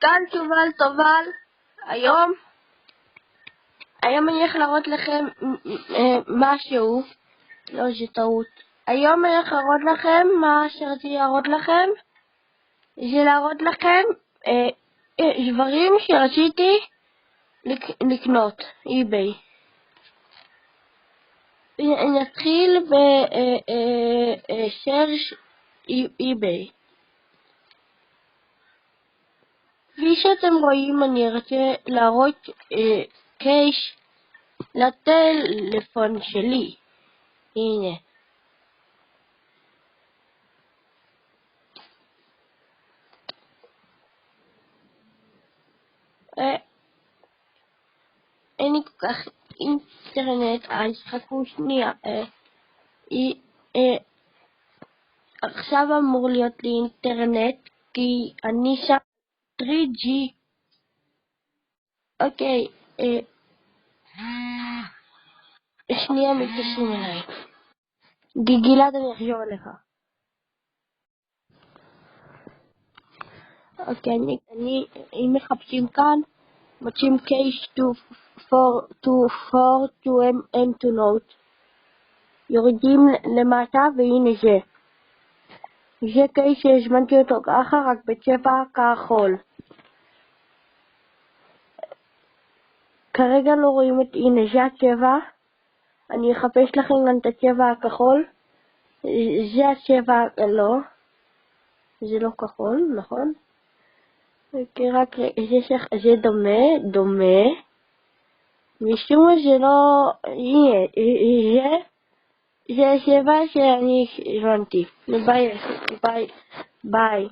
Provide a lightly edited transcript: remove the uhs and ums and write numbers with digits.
כאן תובל תובל. היום אני הולך להראות לכם משהו. לא, זה טעות. היום אני הולך להראות לכם מה שרציתי להראות לכם. זה להראות לכם דברים שרציתי לקנות. eBay. נתחיל בשרש eBay. כפי שאתם רואים, אני רוצה להראות קייס לטלפון שלי. הנה. אין לי כל כך אינטרנט, אז חכו שנייה. עכשיו אמור להיות לי אינטרנט, כי אני שם 3G. אוקיי, שנייה מתקשרים אליי. גלעד, אני אחזור אליך. אוקיי, אם מחפשים כאן, מוצאים case to note. יורדים למטה, והנה זה. זה קייס שהזמנתי אותו ככה, רק בצבע כחול. כרגע לא רואים את, הנה זה הצבע. אני אחפש לכם גם את הצבע הכחול. זה הצבע, לא. זה לא כחול, נכון? רק זה דומה. משום זה לא, הנה, זה הצבע שאני הזמנתי. ביי.